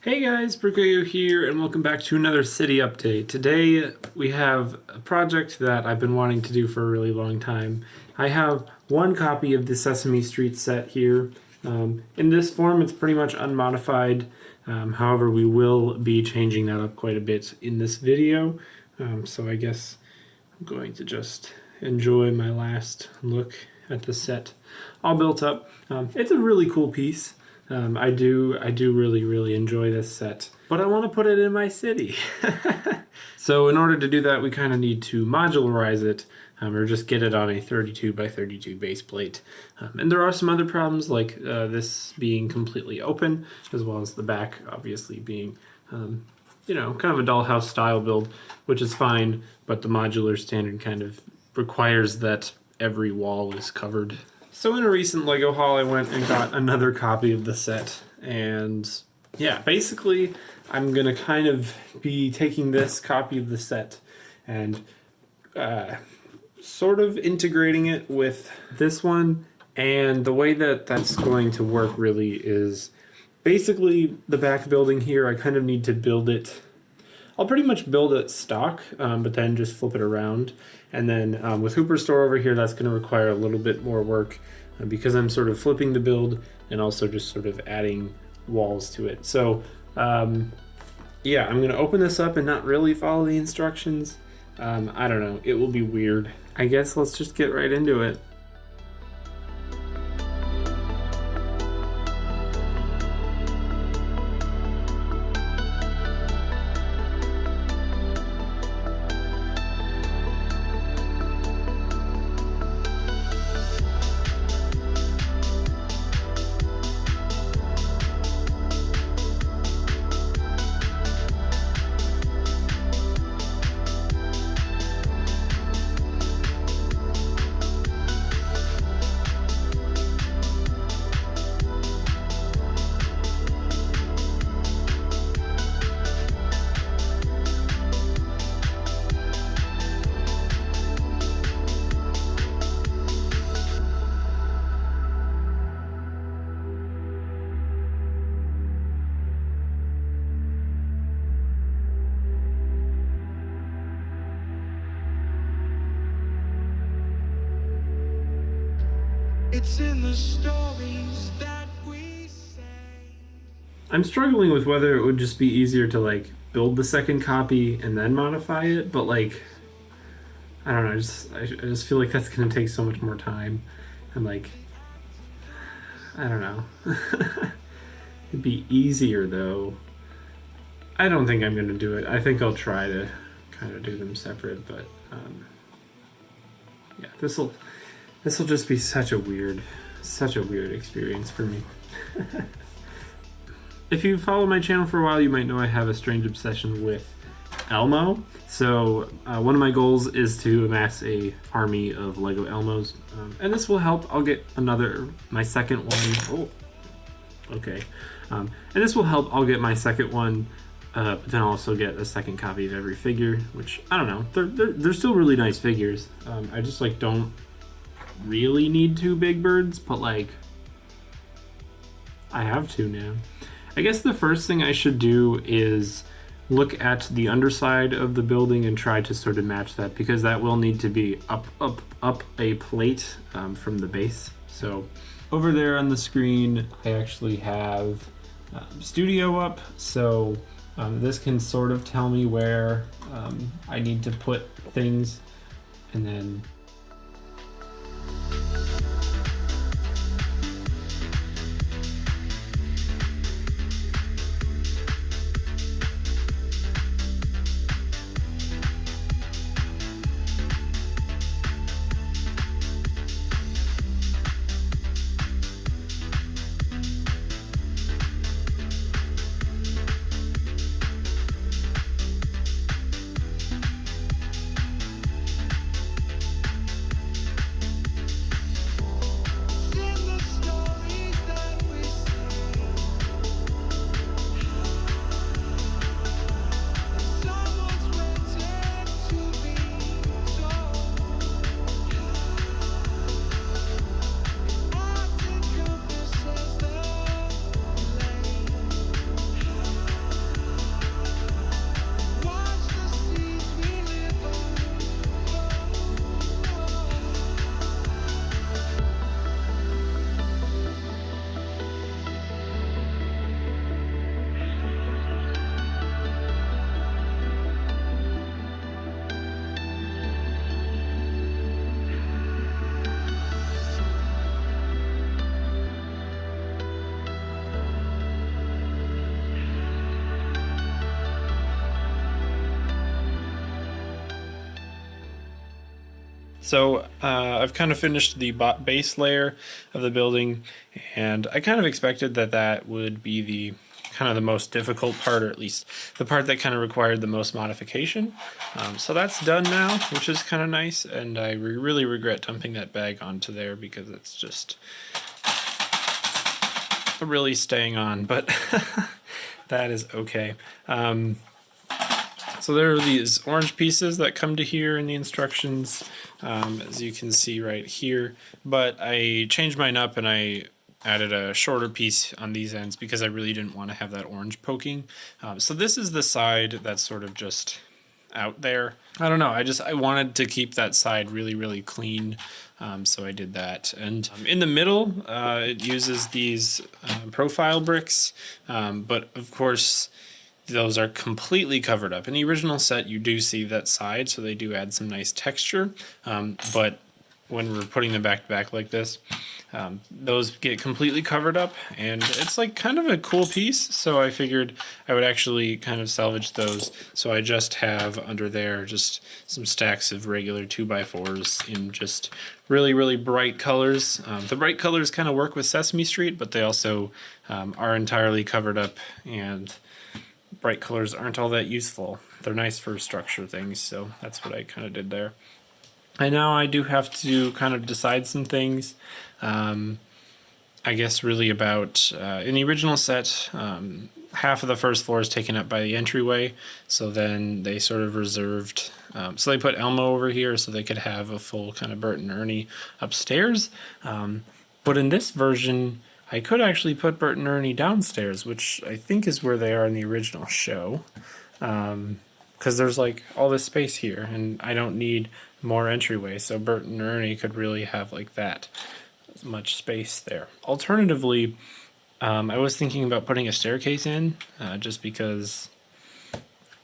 Hey guys, Brickset here, and welcome back to another city update. Today we have a project that I've been wanting to do for a really long time. I have one copy of the Sesame Street set here. In this form, it's pretty much unmodified. However, we will be changing that up quite a bit in this video. So I guess I'm going to just enjoy my last look at the set all built up. It's a really cool piece. I do really enjoy this set, but I want to put it in my city. So in order to do that, we kind of need to modularize it, or just get it on a 32 by 32 base plate. And there are some other problems, like this being completely open, as well as the back obviously being, kind of a dollhouse style build, which is fine, but the modular standard kind of requires that every wall is covered. So in a recent LEGO haul, I went and got another copy of the set, and yeah, basically I'm gonna kind of be taking this copy of the set and sort of integrating it with this one. And the way that that's going to work really is basically the back building here, I kind of need to build it. I'll pretty much build it stock, but then just flip it around. And then with Hooper Store over here, that's going to require a little bit more work because I'm sort of flipping the build and also just sort of adding walls to it. So yeah, I'm going to open this up and not really follow the instructions. I don't know, it will be weird. I guess let's just get right into it. It's in the stories that we say. I'm struggling with whether it would just be easier to like build the second copy and then modify it, but like, I don't know, I just feel like that's gonna take so much more time. And like, I don't know. It'd be easier though. I don't think I'm gonna do it. I think I'll try to kind of do them separate, but yeah, this will just be such a weird experience for me. If you follow my channel for a while, you might know I have a strange obsession with Elmo. So one of my goals is to amass a army of Lego Elmos, and this will help. I'll get my second one. Oh, okay. And this will help. I'll get my second one, but then I'll also get a second copy of every figure. Which I don't know. They're still really nice figures. I just like don't really need two big birds, but like I have two now. I guess the first thing I should do is look at the underside of the building and try to sort of match that, because that will need to be up a plate from the base. So over there on the screen I actually have Studio up, so this can sort of tell me where I need to put things, and then So I've kind of finished the base layer of the building, and I kind of expected that that would be the kind of the most difficult part, or at least the part that kind of required the most modification. So that's done now, which is kind of nice, and I really regret dumping that bag onto there because it's just really staying on, but that is okay. So there are these orange pieces that come to here in the instructions, as you can see right here, but I changed mine up and I added a shorter piece on these ends because I really didn't want to have that orange poking. So this is the side that's sort of just out there. I don't know, I wanted to keep that side really clean, so I did that. And in the middle, it uses these profile bricks, but of course those are completely covered up. In the original set, you do see that side, so they do add some nice texture, but when we're putting them back to back like this, those get completely covered up, and it's like kind of a cool piece, so I figured I would actually kind of salvage those. So I just have under there just some stacks of regular 2x4s in just really bright colors. The bright colors kind of work with Sesame Street, but they also are entirely covered up, and bright colors aren't all that useful. They're nice for structure things, so that's what I kind of did there. And now I do have to kind of decide some things. I guess really about, in the original set, half of the first floor is taken up by the entryway, so then they sort of reserved, so they put Elmo over here so they could have a full kind of Bert and Ernie upstairs. But in this version, I could actually put Bert and Ernie downstairs, which I think is where they are in the original show. Because there's like all this space here, and I don't need more entryway, so Bert and Ernie could really have like that much space there. Alternatively, I was thinking about putting a staircase in, just because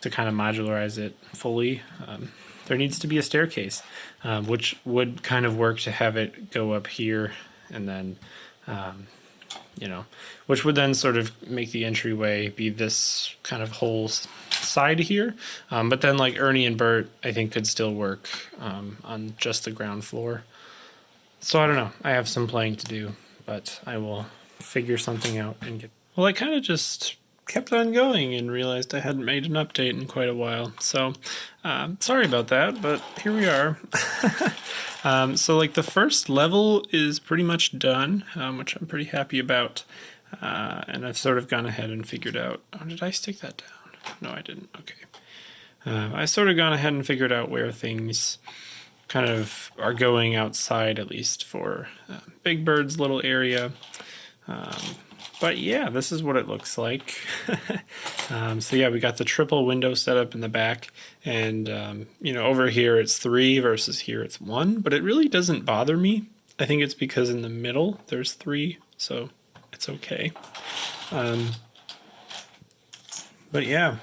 to kind of modularize it fully, there needs to be a staircase, which would kind of work to have it go up here, and then you know, which would then sort of make the entryway be this kind of whole side here. But then like Ernie and Bert, I think could still work on just the ground floor. So I don't know, I have some playing to do, but I will figure something out and get... Well, I kind of just kept on going and realized I hadn't made an update in quite a while. So sorry about that, but here we are. So like the first level is pretty much done, which I'm pretty happy about. And I've sort of gone ahead and figured out, oh, did I stick that down? No, I didn't. Okay. I sort of gone ahead and figured out where things kind of are going outside, at least for Big Bird's little area. But yeah, this is what it looks like. So yeah, we got the triple window set up in the back, and you know, over here it's 3 versus here it's 1, but it really doesn't bother me. I think it's because in the middle there's 3, so it's okay. But yeah,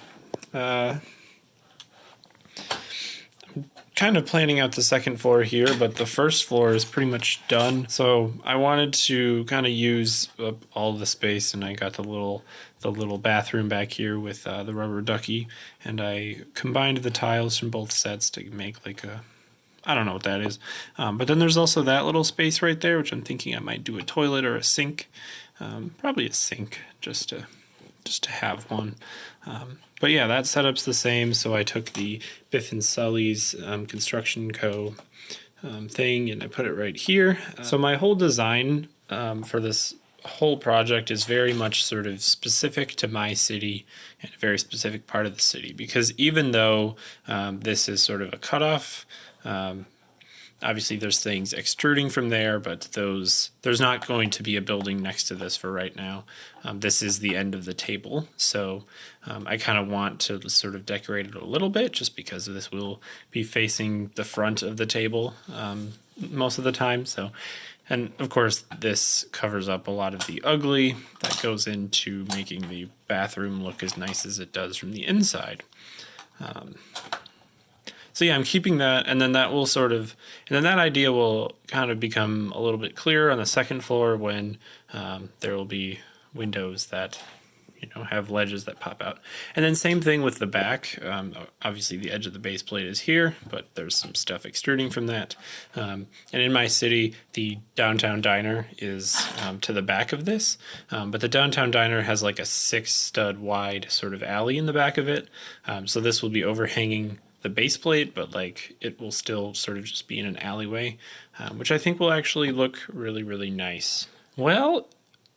kind of planning out the second floor here, but the first floor is pretty much done. So I wanted to kind of use up all the space, and I got the little bathroom back here with the rubber ducky, and I combined the tiles from both sets to make like a, I don't know what that is. But then there's also that little space right there, which I'm thinking I might do a toilet or a sink. Probably a sink, just to have one. But yeah, that setup's the same, so I took the Biff and Sully's Construction Co. Thing, and I put it right here. So my whole design for this whole project is very much sort of specific to my city and a very specific part of the city, because even though this is sort of a cutoff, obviously there's things extruding from there, but there's not going to be a building next to this for right now. This is the end of the table, so I kind of want to sort of decorate it a little bit, just because this will be facing the front of the table most of the time. So, and of course this covers up a lot of the ugly that goes into making the bathroom look as nice as it does from the inside. So yeah, I'm keeping that, and then that will sort of, and then that idea will kind of become a little bit clearer on the second floor when there will be windows that, have ledges that pop out. And then same thing with the back. Obviously the edge of the base plate is here, but there's some stuff extruding from that. And in my city, the downtown diner is to the back of this, but the downtown diner has like a 6-stud wide sort of alley in the back of it. So this will be overhanging the base plate, but like it will still sort of just be in an alleyway, which I think will actually look really, really nice. Well,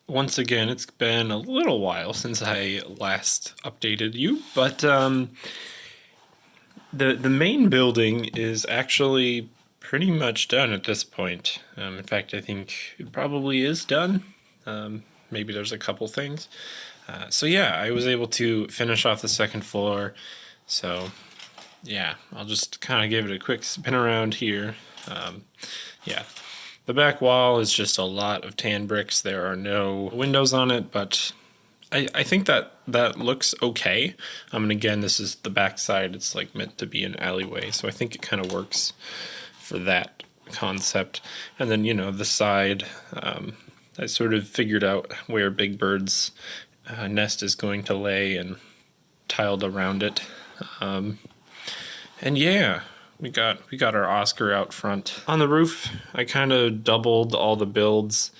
once again, it's been a little while since I last updated you, but the main building is actually pretty much done at this point. In fact, I think it probably is done. Maybe there's a couple things. So yeah, I was able to finish off the second floor. So yeah, I'll just kind of give it a quick spin around here. Yeah. The back wall is just a lot of tan bricks. There are no windows on it, but I think that looks okay. And again, this is the back side. It's like meant to be an alleyway, so I think it kind of works for that concept. And then, the side, I sort of figured out where Big Bird's nest is going to lay and tiled around it. And yeah. We got our Oscar out front. On the roof, I kind of doubled all the builds,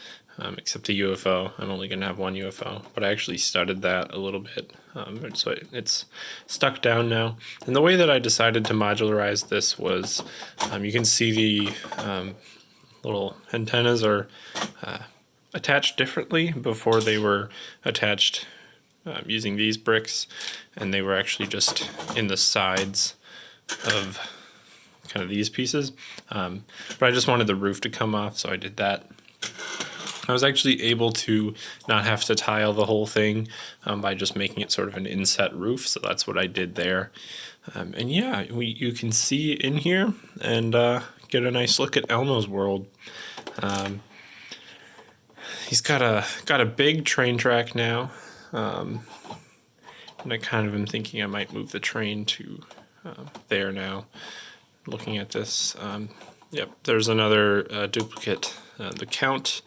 except the UFO. I'm only going to have one UFO, but I actually studded that a little bit. So it's stuck down now. And the way that I decided to modularize this was, you can see the little antennas are attached differently. Before they were attached using these bricks, and they were actually just in the sides of kind of these pieces, but I just wanted the roof to come off, so I did that. I was actually able to not have to tile the whole thing by just making it sort of an inset roof, so that's what I did there. And yeah, you can see in here and get a nice look at Elmo's world. He's got a big train track now, and I kind of am thinking I might move the train to there now. Looking at this, yep, there's another duplicate, the Count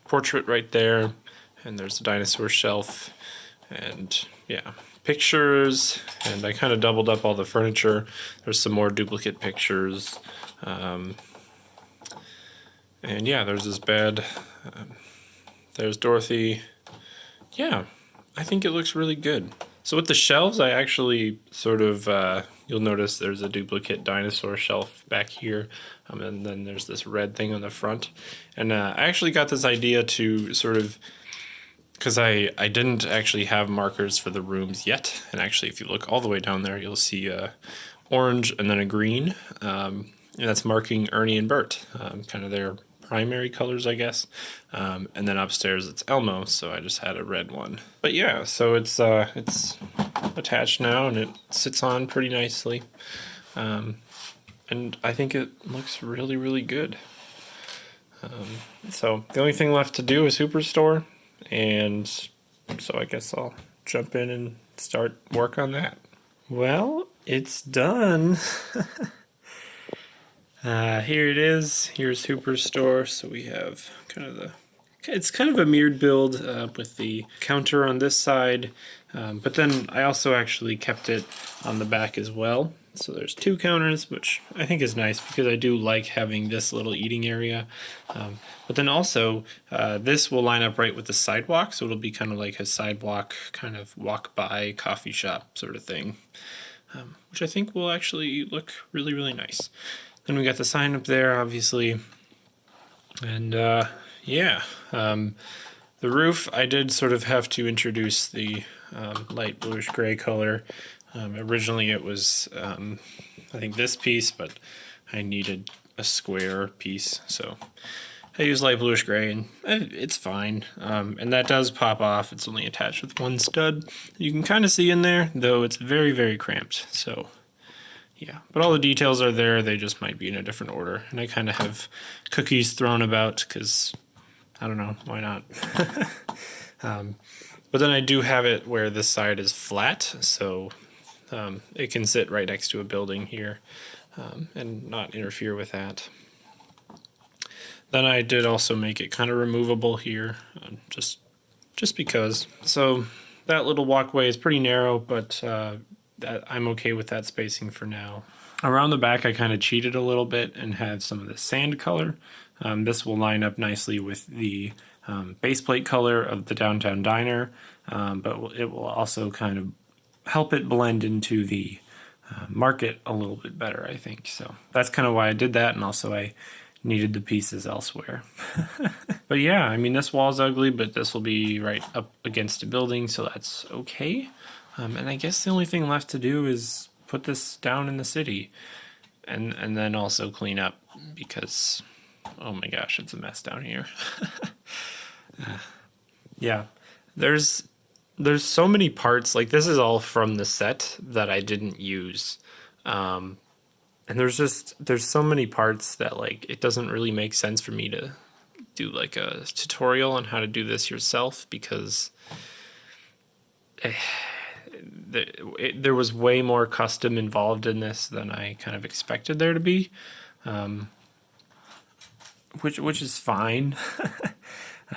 portrait right there, and there's the dinosaur shelf, and yeah, pictures, and I kind of doubled up all the furniture. There's some more duplicate pictures, and yeah, there's this bed, there's Dorothy. Yeah, I think it looks really good. So with the shelves, I actually sort of, you'll notice there's a duplicate dinosaur shelf back here, and then there's this red thing on the front. And I actually got this idea to sort of, because I didn't actually have markers for the rooms yet, and actually if you look all the way down there, you'll see a orange and then a green, and that's marking Ernie and Bert, kind of their primary colors, I guess. And then upstairs it's Elmo, so I just had a red one. But yeah, so it's attached now and it sits on pretty nicely. And I think it looks really, really good. So the only thing left to do is Superstore, and so I guess I'll jump in and start work on that. Well, it's done. Here it is. Here's Superstore. So we have it's kind of a mirrored build with the counter on this side, but then I also actually kept it on the back as well. So there's two counters, which I think is nice because I do like having this little eating area. But then also this will line up right with the sidewalk, so it'll be kind of like a sidewalk kind of walk by coffee shop sort of thing, which I think will actually look really, really nice. Then we got the sign up there, obviously, and yeah, the roof, I did sort of have to introduce the light bluish gray color. Originally it was, I think this piece, but I needed a square piece, so I used light bluish gray, and it's fine. And that does pop off. It's only attached with one stud. You can kind of see in there, though it's very, very cramped, so yeah, but all the details are there. They just might be in a different order. And I kind of have cookies thrown about because, I don't know, why not? But then I do have it where this side is flat, so it can sit right next to a building here and not interfere with that. Then I did also make it kind of removable here, just because. So that little walkway is pretty narrow, but I'm okay with that spacing for now. Around the back, I kind of cheated a little bit and had some of the sand color. This will line up nicely with the base plate color of the downtown diner, but it will also kind of help it blend into the market a little bit better, I think. So that's kind of why I did that, and also I needed the pieces elsewhere. But yeah, I mean, this wall's ugly, but this will be right up against a building, so that's okay. And I guess the only thing left to do is put this down in the city, and then also clean up, because oh my gosh, it's a mess down here. Yeah, there's so many parts, like this is all from the set that I didn't use, and there's so many parts that like it doesn't really make sense for me to do like a tutorial on how to do this yourself, because there was way more custom involved in this than I kind of expected there to be, which is fine.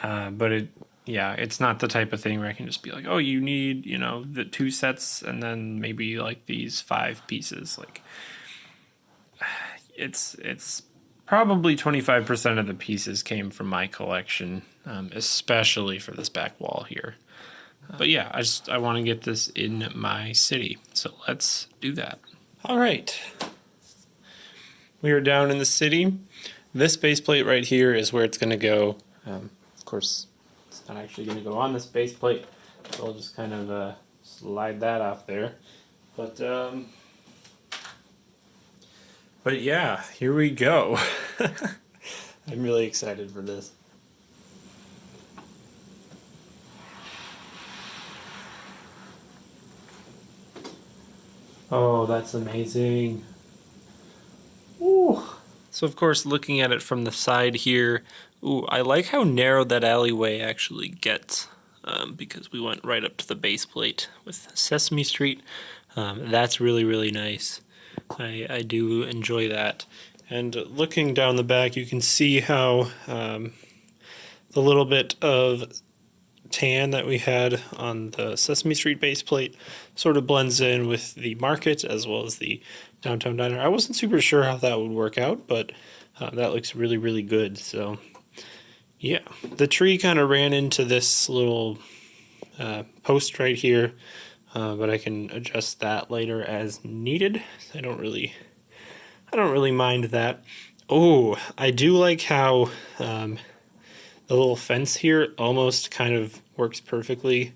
But it's not the type of thing where I can just be like, oh, you need, the 2 sets and then maybe like these 5 pieces. Like it's probably 25% of the pieces came from my collection, especially for this back wall here. But yeah, I want to get this in my city, so let's do that. All right, we are down in the city. This base plate right here is where it's going to go. Of course, it's not actually going to go on this base plate, so I'll just kind of slide that off there. But yeah, here we go. I'm really excited for this. Oh, that's amazing. Ooh. So of course, looking at it from the side here, I like how narrow that alleyway actually gets, because we went right up to the base plate with Sesame Street. That's really, really nice. I do enjoy that. And looking down the back, you can see how the little bit of tan that we had on the Sesame Street base plate sort of blends in with the market as well as the downtown diner. I wasn't super sure how that would work out, but that looks really, really good. So yeah, the tree kind of ran into this little post right here, but I can adjust that later as needed. I don't really mind that. Oh, I do like how the little fence here almost kind of works perfectly.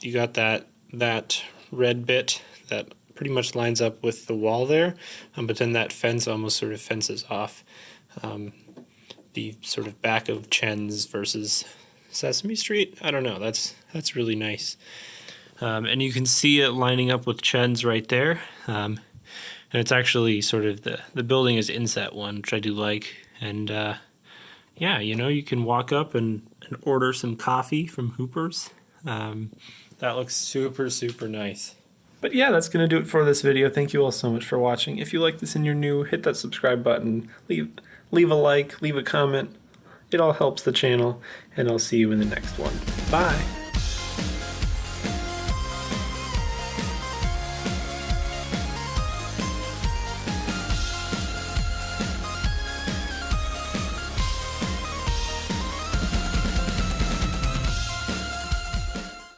You got that red bit that pretty much lines up with the wall there, but then that fence almost sort of fences off the sort of back of Chen's versus Sesame Street. I don't know, that's really nice. And you can see it lining up with Chen's right there. And it's actually sort of the building is inset one, which I do like. And yeah, you can walk up and order some coffee from Hooper's. That looks super, super nice. But yeah, that's going to do it for this video. Thank you all so much for watching. If you like this and you're new, hit that subscribe button. Leave a like, leave a comment. It all helps the channel, and I'll see you in the next one. Bye!